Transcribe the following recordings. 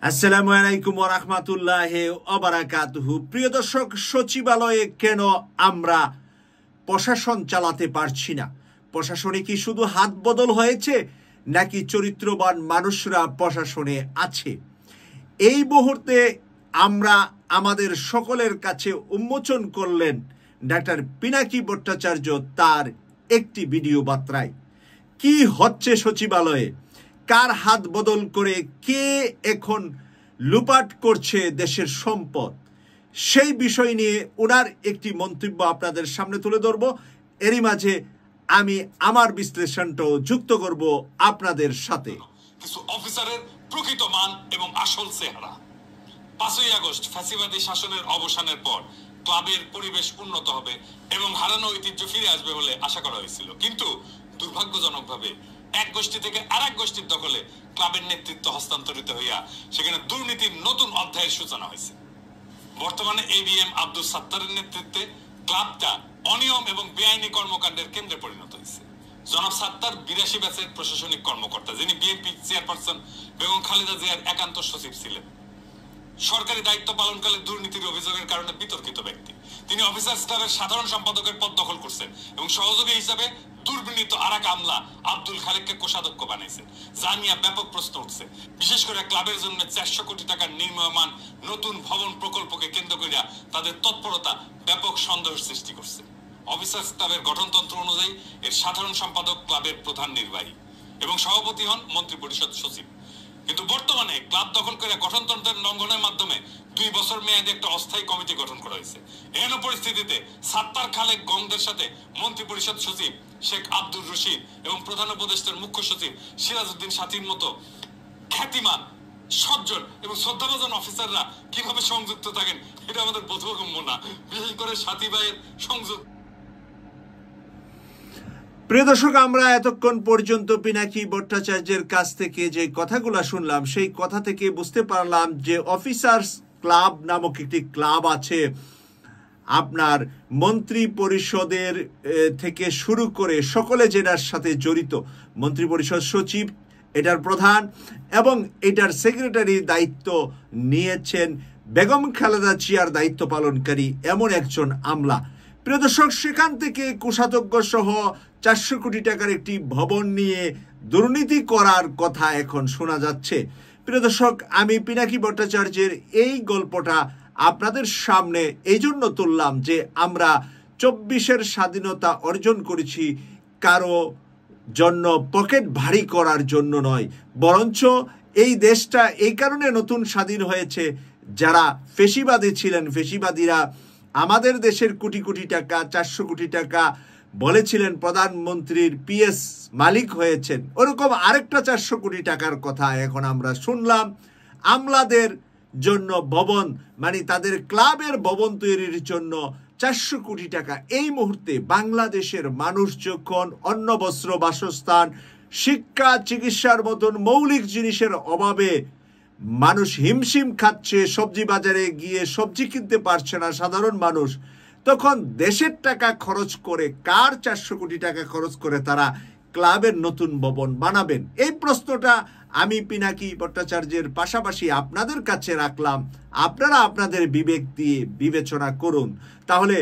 আসসালামু আলাইকুম ওয়া রাহমাতুল্লাহি ওয়া বারাকাতুহু। প্রিয় দর্শক, সচিবালয়ে কেন আমরা প্রশাসন চালাতে পারছি না? প্রশাসনে কি শুধু হাত বদল হয়েছে, নাকি চরিত্রবান মানুষরা প্রশাসনে আছে? এই মুহূর্তে আমরা আমাদের সকলের কাছে উন্মোচন করলেন ডাক্তার পিনাকি ভট্টাচার্য তার একটি ভিডিও বার্তায়। কি হচ্ছে সচিবালয়ে, কার হাত বদল করে কে এখন লুপাট করছে দেশের সম্পদ, সেই বিষয় নিয়ে ওনার একটি মন্তব্য আপনাদের সামনে তুলে ধরব। এরই মাঝে আমি আমার বিশ্লেষণটাও যুক্ত করব আপনাদের সাথে। কিছু অফিসারের প্রকৃত মান এবং আসল চেহারা। 5ই আগস্ট ফ্যাসিবাদী শাসনের অবসানের পর ক্লাবের পরিবেশ উন্নত হবে এবং হারানো ঐতিহ্য ফিরে আসবে বলে আশা করা হয়েছিল, কিন্তু দুর্ভাগ্যজনকভাবে এক গোষ্ঠী থেকে আরেক গোষ্ঠীর দখলে ক্লাবের নেতৃত্ব হস্তান্তরিত হইয়া সেখানে দুর্নীতির নতুন অধ্যায়ের সূচনা হয়েছে। বর্তমানে এবিএম আব্দুল সাত্তারের নেতৃত্বে ক্লাবটা অনিয়ম এবং বেআইনি কর্মকাণ্ডের কেন্দ্রে পরিণত হয়েছে। জনাব সাত্তার 82 ব্যাচের প্রশাসনিক কর্মকর্তা, যিনি বিএনপি চেয়ারপারসন বেগম খালেদা জিয়ার একান্ত সচিব ছিলেন। সরকারি দায়িত্ব পালনকালে দুর্নীতির অভিযোগের কারণে বিতর্কিত ব্যক্তি। তিনি অফিসার্স ক্লাবের সাধারণ সম্পাদকের পদ দখল করছেন এবং সহযোগী হিসাবে দুর্বিনীত আরেক আমলা আব্দুল খালেককে কোষাধ্যক্ষ বানাইছে, যা নিয়ে ব্যাপক প্রশ্ন উঠছে। বিশেষ করে ক্লাবের জন্য 400 কোটি টাকার নির্মাণ নতুন ভবন প্রকল্পকে কেন্দ্র করিয়া তাদের তৎপরতা ব্যাপক সন্দেহের সৃষ্টি করছে। অফিসার্স ক্লাবের গঠনতন্ত্র অনুযায়ী এর সাধারণ সম্পাদক ক্লাবের প্রধান নির্বাহী এবং সভাপতি হন মন্ত্রী পরিষদ সচিব। কিন্তু বর্তমানে ক্লাব দখল করে গঠনতন্ত্রের লঙ্ঘনের মাধ্যমে 2 বছর মেয়াদী একটা অস্থায়ী কমিটি গঠন করা হয়েছে। এহেন পরিস্থিতিতে সাত্তার খালেক গংদের সাথে মন্ত্রী পরিষদ সচিব শেখ আব্দুর রশিদ এবং প্রধান উপদেষ্টার মুখ্য সচিব সিরাজউদ্দিন সাথীর মতো খ্যাতিমান, সজ্জন এবং শ্রদ্ধাভাজন অফিসাররা কিভাবে সংযুক্ত থাকেন এটা আমাদের বোধগম্য না। বিশেষ করে সাথী ভাইয়ের সংযুক্ত। প্রিয় দর্শক, আমরা এতক্ষণ পর্যন্ত পিনাকি ভট্টাচার্যের কাছ থেকে যে কথাগুলো শুনলাম, সেই কথা থেকে বুঝতে পারলাম যে অফিসার্স ক্লাব নামক একটি ক্লাব আছে। আপনার মন্ত্রী পরিষদের থেকে শুরু করে সকলে যেটার সাথে জড়িত, মন্ত্রী পরিষদ সচিব এটার প্রধান এবং এটার সেক্রেটারি দায়িত্ব নিয়েছেন বেগম খালেদা জিয়ার দায়িত্ব পালনকারী এমন একজন আমলা। প্রিয় দর্শক, সেখান থেকে কোষাধ্যক্ষ সহ 400 কোটি টাকার একটি ভবন নিয়ে দুর্নীতি করার কথা এখন শোনা যাচ্ছে। প্রিয় দর্শক, আমি পিনাকি ভট্টাচার্যের এই গল্পটা আপনাদের সামনে এই জন্য তুললাম যে আমরা 24-এর স্বাধীনতা অর্জন করেছি কারো জন্য পকেট ভারী করার জন্য নয়, বরঞ্চ এই দেশটা এই কারণে নতুন স্বাধীন হয়েছে, যারা ফেসিবাদী ছিলেন, ফেসিবাদীরা আমাদের দেশের কোটি কোটি টাকা, 400 কোটি টাকা বলেছিলেন প্রধানমন্ত্রীর পিএস মালিক হয়েছেন, ওরকম আরেকটা 400 কোটি টাকার কথা এখন আমরা শুনলাম। আমলাদের জন্য ভবন, মানে তাদের ক্লাবের ভবন তৈরির জন্য 400 কোটি টাকা। এই মুহূর্তে বাংলাদেশের মানুষ যখন অন্ন, বস্ত্র, বাসস্থান, শিক্ষা, চিকিৎসার মতন মৌলিক জিনিসের অভাবে মানুষ হিমশিম খাচ্ছে, সবজি বাজারে গিয়ে সবজি কিনতে পারছে না সাধারণ মানুষ, তখন দেশের টাকা খরচ করে, কার 400 কোটি টাকা খরচ করে তারা ক্লাবের নতুন ভবন বানাবেন? এই প্রশ্নটা আমি পিনাকি ভট্টাচার্যের পাশাপাশি আপনাদের কাছে রাখলাম। আপনারা আপনাদের বিবেক দিয়ে বিবেচনা করুন, তাহলে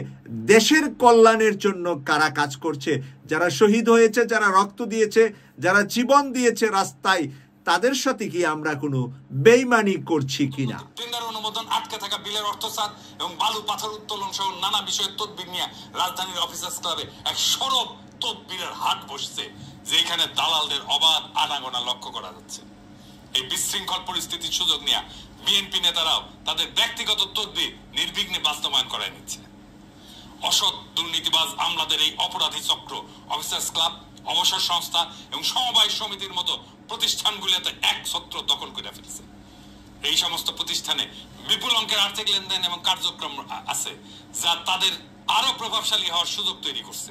দেশের কল্যাণের জন্য কারা কাজ করছে, যারা শহীদ হয়েছে, যারা রক্ত দিয়েছে, যারা জীবন দিয়েছে রাস্তায়, তাদের সাথে কি আমরা কোনো বেইমানি করছি কিনা? টেন্ডার অনুমোদন আটকে থাকা বিলের অর্থসাৎ এবং বালু পাথর উত্তোলন সহ নানা বিষয়ের তদবির নিয়ে রাজধানীর অফিসার্স ক্লাবে এক সরব তদবিরের হাট বসছে, যেখানে দালালদের অবাধ আনাগোনা লক্ষ্য করা যাচ্ছে। এই বিশৃঙ্খল পরিস্থিতির সুযোগ নিয়ে বিএনপি নেতারাও তাদের ব্যক্তিগত তদবির নির্বিঘ্নে বাস্তবায়ন করায় নিচ্ছে। অসৎ দুর্নীতিবাজ আমলাদের এই অপরাধী চক্র অফিসার্স ক্লাব, অবসর সংস্থা এবং সমবায় সমিতির মতো প্রতিষ্ঠানগুলোতে এক ছত্র দখল করে ফেলছে। এই সমস্ত প্রতিষ্ঠানে বিপুল অঙ্কের আর্থিক লেনদেন এবং কার্যক্রম আছে, যা তাদের আরো প্রভাবশালী হওয়ার সুযোগ তৈরি করছে।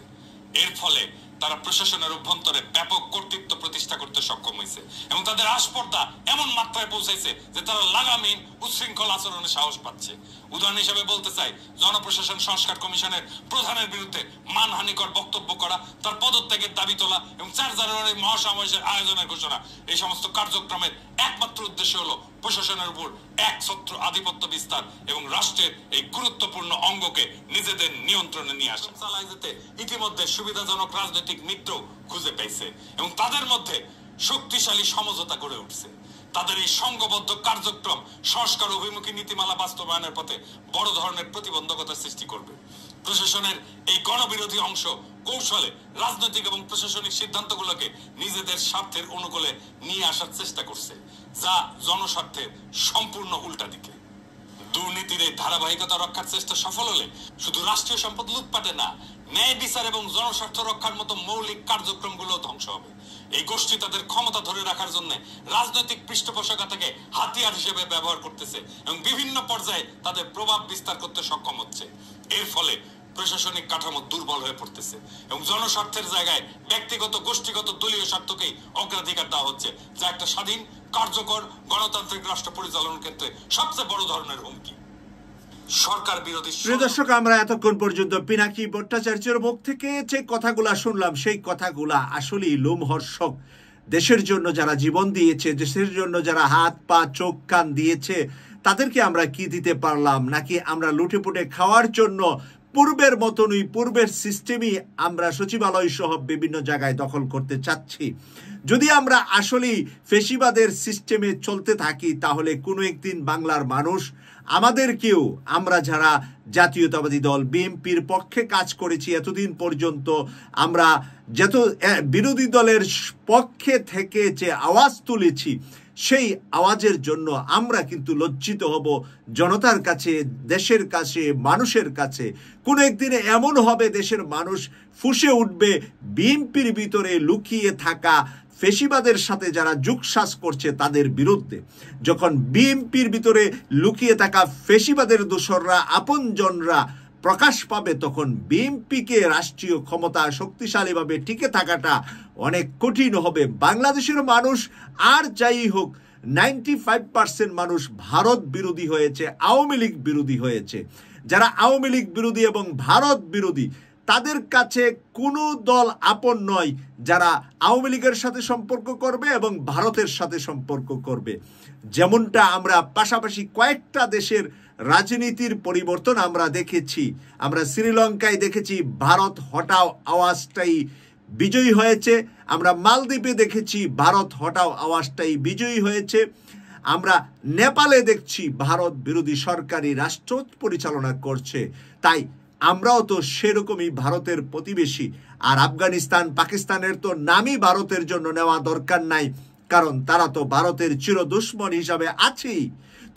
এর ফলে তারা প্রশাসনের অভ্যন্তরে ব্যাপক কর্তৃত্ব প্রতিষ্ঠা করতে সক্ষম হয়েছে এবং তাদের আস্পর্ধা এমন মাত্রায় পৌঁছাইছে যে তারা লাগামহীন উচ্ছৃঙ্খল আচরণে সাহস পাচ্ছে। উদাহরণ হিসেবে বলতে চাই, জনপ্রশাসন সংস্কার কমিশনের প্রধানের বিরুদ্ধে মানহানিকর বক্তব্য করা, তার পদত্যাগের দাবি তোলা এবং 4 জানুয়ারি মহাসমাবেশের আয়োজনের ঘোষণা। এই সমস্ত কার্যক্রমের একমাত্র উদ্দেশ্য হলো প্রশাসনের উপর একছত্র আধিপত্য বিস্তার এবং রাষ্ট্রের এই গুরুত্বপূর্ণ অঙ্গকে নিজেদের নিয়ন্ত্রণে নিয়ে আসা চালায় যেতে ইতিমধ্যে সুবিধাজনক রাজনৈতিক মিত্র খুঁজে পেয়েছে এবং তাদের মধ্যে শক্তিশালী সমঝোতা গড়ে উঠছে। তাদের এই সংঘবদ্ধ কার্যক্রম সংস্কার অভিমুখী নীতিমালা বাস্তবায়নের পথে বড় ধরনের প্রতিবন্ধকতা সৃষ্টি করবে। প্রশাসনের এই গণবিরোধী অংশ কৌশলে রাজনৈতিক এবং প্রশাসনিক সিদ্ধান্তগুলোকে নিজেদের স্বার্থের অনুকূলে নিয়ে আসার চেষ্টা করছে, যা জনস্বার্থের সম্পূর্ণ উল্টা দিকে। দুর্নীতির এই ধারাবাহিকতা রক্ষার চেষ্টা সফল হলে শুধু রাষ্ট্রীয় সম্পদ লুটপাটে না, ন্যায় বিচার এবং জনস্বার্থ রক্ষার মতো মৌলিক কার্যক্রমগুলো ধ্বংস হবে। এই গোষ্ঠী তাদের ক্ষমতা ধরে রাখার জন্য রাজনৈতিক পৃষ্ঠপোষকতাকে হাতিয়ার হিসেবে ব্যবহার করতেছে এবং বিভিন্ন পর্যায়ে তাদের প্রভাব বিস্তার করতে সক্ষম হচ্ছে। এর ফলে প্রশাসনিক কাঠামো দুর্বল হয়ে পড়তেছে এবং জনস্বার্থের জায়গায় ব্যক্তিগত গোষ্ঠীগত দলীয় স্বার্থকেই অগ্রাধিকার দেওয়া হচ্ছে, যা একটা স্বাধীন কার্যকর গণতান্ত্রিক রাষ্ট্র পরিচালনার ক্ষেত্রে সবচেয়ে বড় ধরনের হুমকি। সরকার বিরোধী প্রিয় দর্শক, আমরা এতক্ষণ পর্যন্ত পিনাকি ভট্টাচার্যের মুখ থেকে যে কথাগুলা শুনলাম, সেই কথাগুলা আসলেই লোমহর্ষক। দেশের জন্য যারা জীবন দিয়েছে, দেশের জন্য যারা হাত পা চোখ কান দিয়েছে, তাদেরকে আমরা কি দিতে পারলাম? নাকি আমরা লুটেপুটে খাওয়ার জন্য পূর্বের মতনই, পূর্বের সিস্টেমই আমরা সচিবালয় সহ বিভিন্ন জায়গায় দখল করতে চাচ্ছি? যদি আমরা আসলেই ফেসিবাদের সিস্টেমে চলতে থাকি, তাহলে কোনো একদিন বাংলার মানুষ আমাদেরকেও, আমরা যারা জাতীয়তাবাদী দল বিএনপির পক্ষে কাজ করেছি এতদিন পর্যন্ত, আমরা যত বিরোধী দলের পক্ষে থেকে যে আওয়াজ তুলেছি, সেই আওয়াজের জন্য আমরা কিন্তু লজ্জিত হব জনতার কাছে, দেশের কাছে, মানুষের কাছে। কোনো একদিনে এমন হবে দেশের মানুষ ফুঁসে উঠবে বিএনপির ভিতরে লুকিয়ে থাকা ফেসিবাদের সাথে যারা যোগসাজ করছে তাদের বিরুদ্ধে। যখন বিএনপির ভিতরে লুকিয়ে থাকা ফেসিবাদের দোসররা, আপনজনরা প্রকাশ পাবে, তখন বিএনপিকে রাষ্ট্রীয় ক্ষমতা শক্তিশালীভাবে টিকে থাকাটা অনেক কঠিন হবে। বাংলাদেশের মানুষ আর যাই হোক 95% মানুষ ভারত বিরোধী হয়েছে, আওয়ামী লীগ বিরোধী হয়েছে। যারা আওয়ামী লীগ বিরোধী এবং ভারত বিরোধী, তাদের কাছে কোনো দল আপন নয় যারা আওয়ামী লীগের সাথে সম্পর্ক করবে এবং ভারতের সাথে সম্পর্ক করবে। যেমনটা আমরা পাশাপাশি কয়েকটা দেশের রাজনীতির পরিবর্তন আমরা দেখেছি। আমরা শ্রীলঙ্কায় দেখেছি ভারত হটাও আওয়াজটাই বিজয়ী হয়েছে। আমরা মালদ্বীপে দেখেছি ভারত হটাও আওয়াজটাই বিজয়ী হয়েছে। আমরা নেপালে দেখছি ভারত বিরোধী সরকারি রাষ্ট্র পরিচালনা করছে। তাই আমরাও তো সেরকমই ভারতের প্রতিবেশী। আর আফগানিস্তান, পাকিস্তানের তো নামই ভারতের জন্য নেওয়া দরকার নাই, কারণ তারা তো ভারতের চির দুশ্মন হিসাবে আছেই।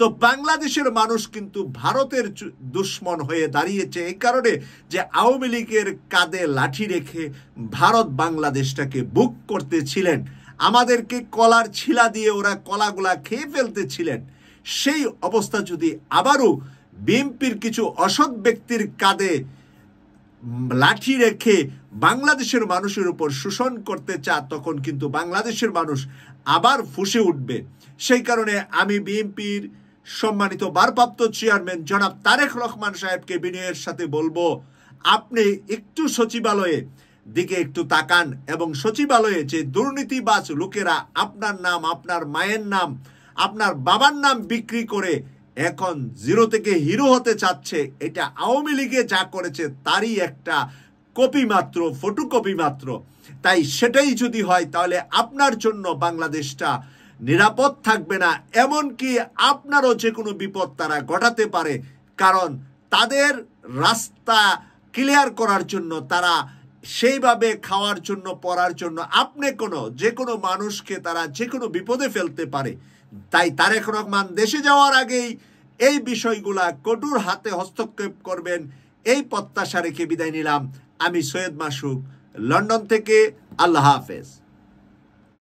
তো বাংলাদেশের মানুষ কিন্তু ভারতের দুশ্মন হয়ে দাঁড়িয়েছে এই কারণে যে আওয়ামী লীগের কাঁধে লাঠি রেখে ভারত বাংলাদেশটাকে বুক করতেছিলেন। আমাদেরকে কলার ছিলা দিয়ে ওরা কলাগুলা খেয়ে ফেলতেছিলেন। সেই অবস্থা যদি আবারও বিএনপির কিছু অসৎ ব্যক্তির কাঁধে লাঠি রেখে বাংলাদেশের মানুষের উপর শোষণ করতে চায়, তখন কিন্তু বাংলাদেশের মানুষ আবার ফুঁসে উঠবে। সেই কারণে আমি বিএনপির সম্মানিত ভারপ্রাপ্ত চেয়ারম্যান জনাব তারেক রহমান সাহেবকে বিনয়ের সাথে বলবো, আপনি একটু সচিবালয়ে দিকে একটু তাকান এবং সচিবালয়ে যে দুর্নীতিবাজ লোকেরা আপনার নাম, আপনার মায়ের নাম, আপনার বাবার নাম বিক্রি করে এখন জিরো থেকে হিরো হতে চাচ্ছে, এটা আওয়ামী লীগে যা করেছে তারই একটা কপি মাত্র, ফটোকপি মাত্র। তাই সেটাই যদি হয় তাহলে আপনার জন্য বাংলাদেশটা নিরাপদ থাকবে না, এমনকি আপনারও যে কোনো বিপদ তারা ঘটাতে পারে। কারণ তাদের রাস্তা ক্লিয়ার করার জন্য, তারা সেইভাবে খাওয়ার জন্য, পড়ার জন্য আপনি যে কোনো মানুষকে তারা যে কোনো বিপদে ফেলতে পারে। তাই তারেক রহমান দেশে যাওয়ার আগেই এই বিষয়গুলা কঠোর হাতে হস্তক্ষেপ করবেন, এই প্রত্যাশা রেখে বিদায় নিলাম। আমি সৈয়দ মাসুক, লন্ডন থেকে। আল্লাহ হাফেজ।